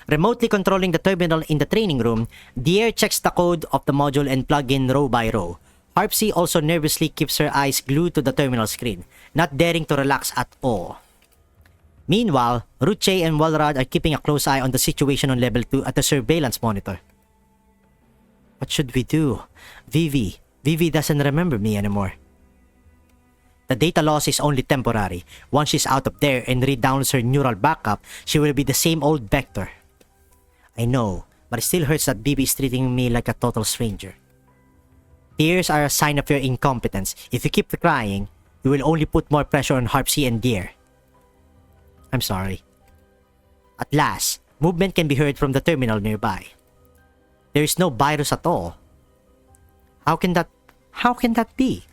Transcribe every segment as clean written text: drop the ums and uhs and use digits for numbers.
Remotely controlling the terminal in the training room, Defh checks the code of the module and plug in row by row. Harpsy also nervously keeps her eyes glued to the terminal screen, not daring to relax at all. Meanwhile, Ruche and Walrod are keeping a close eye on the situation on level 2 at the surveillance monitor. What should we do? Vivi doesn't remember me anymore. The data loss is only temporary. Once she's out of there and re-downloads her neural backup, she will be the same old Vector. I know, but it still hurts that Vivi is treating me like a total stranger. Tears are a sign of your incompetence. If you keep crying, you will only put more pressure on Harpsy and Deer. I'm sorry. At last, movement can be heard from the terminal nearby. There is no virus at all. How can that be?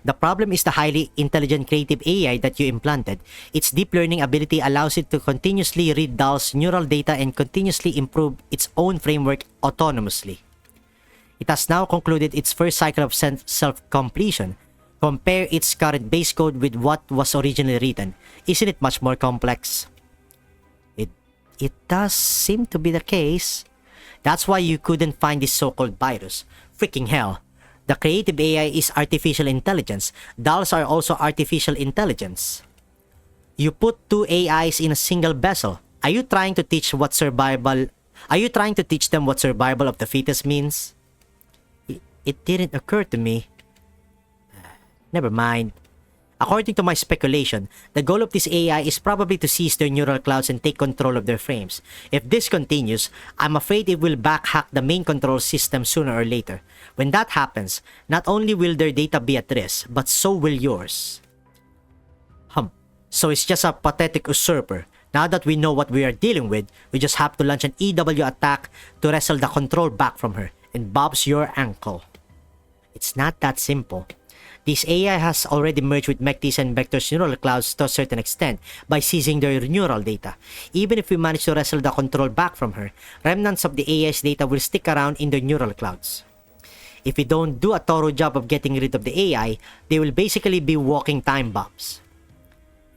The problem is the highly intelligent creative AI that you implanted. Its deep learning ability allows it to continuously read Dahl's neural data and continuously improve its own framework autonomously. It has now concluded its first cycle of self-completion. Compare its current base code with what was originally written. Isn't it much more complex? It does seem to be the case. That's why you couldn't find this so-called virus. Freaking hell. The creative AI is artificial intelligence. Dolls are also artificial intelligence. You put two AIs in a single vessel. Are you trying to teach them what survival of the fetus means? It didn't occur to me. Never mind. According to my speculation, the goal of this AI is probably to seize their neural clouds and take control of their frames. If this continues, I'm afraid it will backhack the main control system sooner or later. When that happens, not only will their data be at risk, but so will yours. So it's just a pathetic usurper. Now that we know what we are dealing with, we just have to launch an EW attack to wrestle the control back from her, and Bob's your ankle. It's not that simple. This AI has already merged with Mechti's and Vector's neural clouds to a certain extent by seizing their neural data. Even if we manage to wrestle the control back from her, remnants of the AI's data will stick around in their neural clouds. If we don't do a thorough job of getting rid of the AI, they will basically be walking time bombs.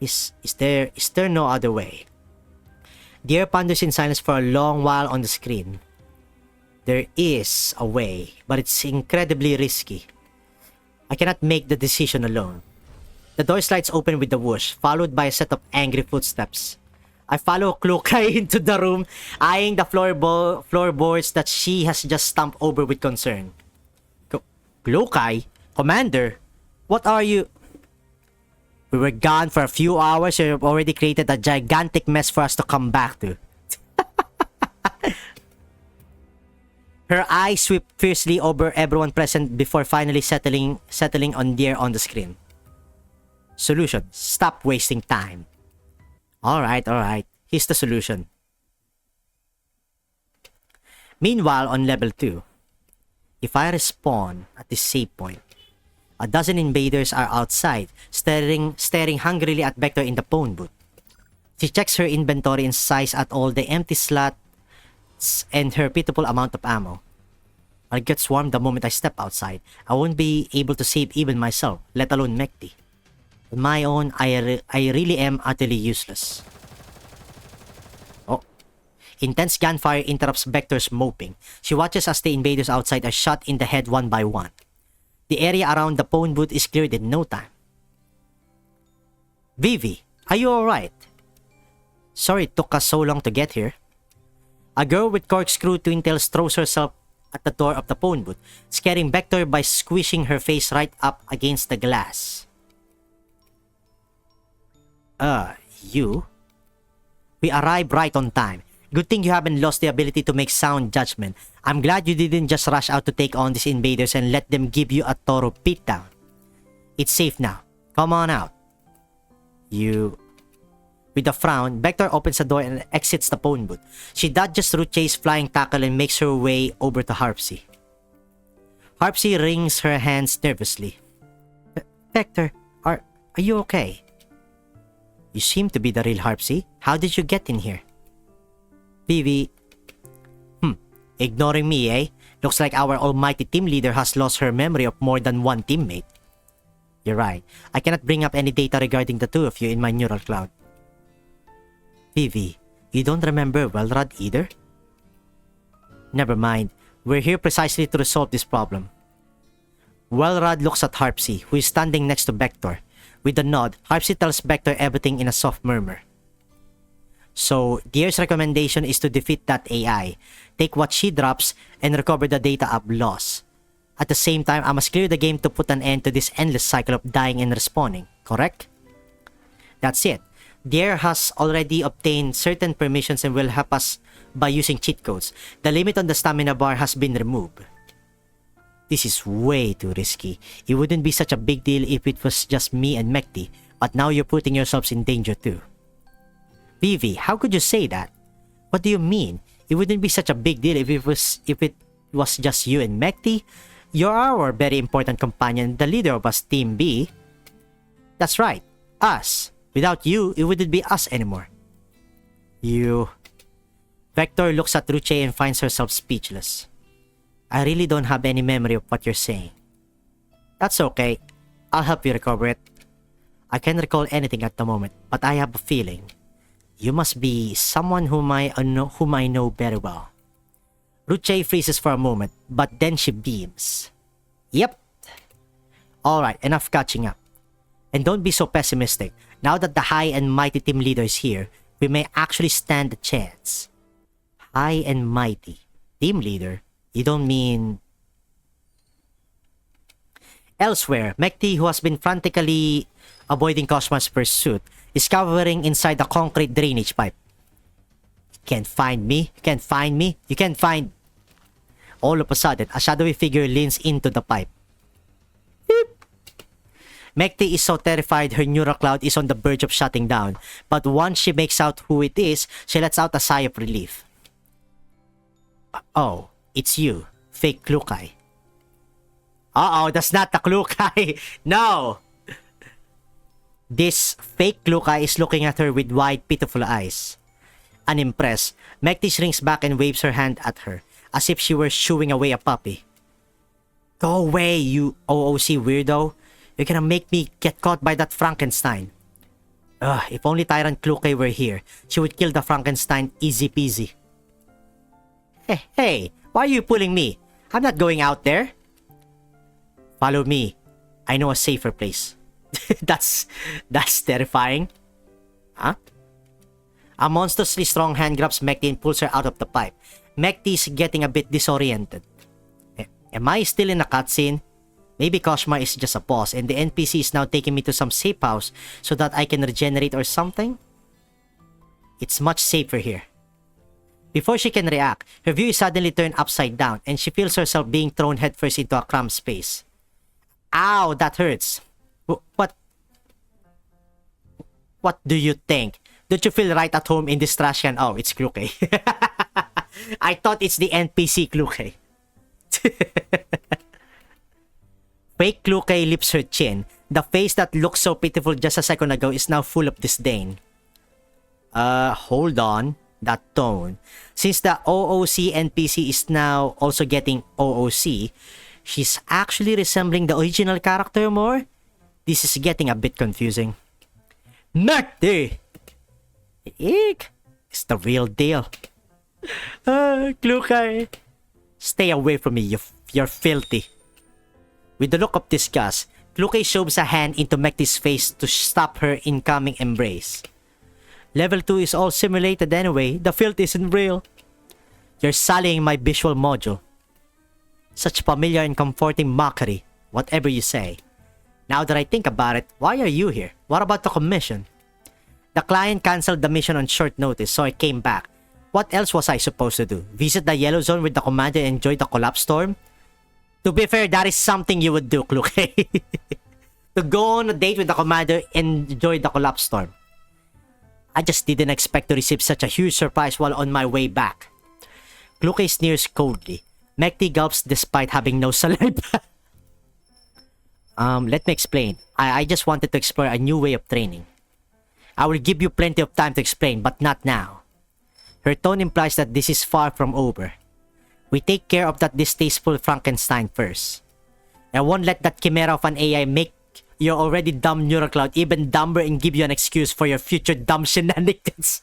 Is there no other way? Deer ponders in silence for a long while on the screen. There is a way, but it's incredibly risky. I cannot make the decision alone. The door slides open with a whoosh, followed by a set of angry footsteps. I follow Klukai into the room, eyeing the floorboards that she has just stomped over with concern. Klukai? Commander? What are you... We were gone for a few hours and you've already created a gigantic mess for us to come back to. Her eyes sweep fiercely over everyone present before finally settling on Deer on the screen. Solution. Stop wasting time. Alright. Here's the solution. Meanwhile, on level 2, if I respawn at this save point, a dozen invaders are outside, staring hungrily at Vector in the phone booth. She checks her inventory and sighs at all the empty slots and her pitiful amount of ammo. I'll get swarmed the moment I step outside. I won't be able to save even myself, let alone Mechti. On my own, I really am utterly useless. Oh. Intense gunfire interrupts Vector's moping. She watches as the invaders outside are shot in the head one by one. The area around the phone booth is cleared in no time. Vivi, are you alright? Sorry it took us so long to get here. A girl with corkscrew twin tails throws herself at the door of the phone booth, scaring Vector by squishing her face right up against the glass. You? We arrived right on time. Good thing you haven't lost the ability to make sound judgment. I'm glad you didn't just rush out to take on these invaders and let them give you a thorough beatdown. It's safe now. Come on out. You... With a frown, Vector opens the door and exits the phone booth. She dodges Ruche's flying tackle and makes her way over to Harpsy. Harpsy wrings her hands nervously. Vector, are you okay? You seem to be the real Harpsy. How did you get in here? Vivi... Ignoring me, eh? Looks like our almighty team leader has lost her memory of more than one teammate. You're right. I cannot bring up any data regarding the two of you in my neural cloud. Vivi, You don't remember Welrod either? Never mind. We're here precisely to resolve this problem. Welrod looks at Harpsy, who is standing next to Vector. With a nod, Harpsy tells Vector everything in a soft murmur. So, Deer's recommendation is to defeat that AI, take what she drops, and recover the data I've lost. At the same time, I must clear the game to put an end to this endless cycle of dying and respawning, correct? That's it. Deer has already obtained certain permissions and will help us by using cheat codes. The limit on the stamina bar has been removed. This is way too risky. It wouldn't be such a big deal if it was just me and Mekti, but now you're putting yourselves in danger too. Vivi, how could you say that? What do you mean? It wouldn't be such a big deal if it was just you and Mekti. You're our very important companion, the leader of us Team B. That's right, us. Without you, it wouldn't be us anymore. You... Vector looks at Ruche and finds herself speechless. I really don't have any memory of what you're saying. That's okay. I'll help you recover it. I can't recall anything at the moment, but I have a feeling. You must be someone whom I know very well. Ruche freezes for a moment, but then she beams. Yep. Alright, enough catching up. And don't be so pessimistic. Now that the high and mighty team leader is here, we may actually stand a chance. High and mighty. Team leader? You don't mean... Elsewhere, Mekti, who has been frantically avoiding Cosmo's pursuit, is cowering inside the concrete drainage pipe. You can't find me. You can't find me. You can't find... All of a sudden, a shadowy figure leans into the pipe. Beep. Mekti is so terrified her neural cloud is on the verge of shutting down, but once she makes out who it is, she lets out a sigh of relief. Oh, it's you, fake Klukai. Uh-oh, that's not the Klukai. No! This fake Klukai is looking at her with wide, pitiful eyes. Unimpressed, Mekti shrinks back and waves her hand at her, as if she were shooing away a puppy. Go away, you OOC weirdo. You're gonna make me get caught by that Frankenstein. Ugh, if only Tyrant Klukai were here, she would kill the Frankenstein easy peasy. Hey, why are you pulling me? I'm not going out there. Follow me. I know a safer place. That's terrifying. Huh? A monstrously strong hand grabs Mekti and pulls her out of the pipe. Mekti is getting a bit disoriented. Am I still in a cutscene? Maybe Cosma is just a boss and the NPC is now taking me to some safe house so that I can regenerate or something? It's much safer here. Before she can react, her view is suddenly turned upside down and she feels herself being thrown headfirst into a cramped space. Ow, that hurts. What do you think? Don't you feel right at home in this trash can? Oh, it's Klukai. I thought it's the NPC Klukai. Fake Klukai lifts her chin. The face that looked so pitiful just a second ago is now full of disdain. Hold on. That tone. Since the OOC NPC is now also getting OOC, she's actually resembling the original character more? This is getting a bit confusing. Mekti! Eek! It's the real deal. Klukai. Stay away from me, you're filthy. With a look of disgust, Klukai shoves a hand into Mekti's face to stop her incoming embrace. Level 2 is all simulated anyway, the filth isn't real. You're sullying my visual module. Such familiar and comforting mockery, whatever you say. Now that I think about it, why are you here? What about the commission? The client cancelled the mission on short notice, so I came back. What else was I supposed to do? Visit the yellow zone with the commander and enjoy the collapse storm? To be fair, that is something you would do, Klukai. To go on a date with the commander and enjoy the collapse storm. I just didn't expect to receive such a huge surprise while on my way back. Klukai sneers coldly. Mekti gulps despite having no saliva. Let me explain. I just wanted to explore a new way of training. I will give you plenty of time to explain, but not now. Her tone implies that this is far from over. We take care of that distasteful Frankenstein first. I won't let that chimera of an AI make your already dumb neural cloud even dumber and give you an excuse for your future dumb shenanigans.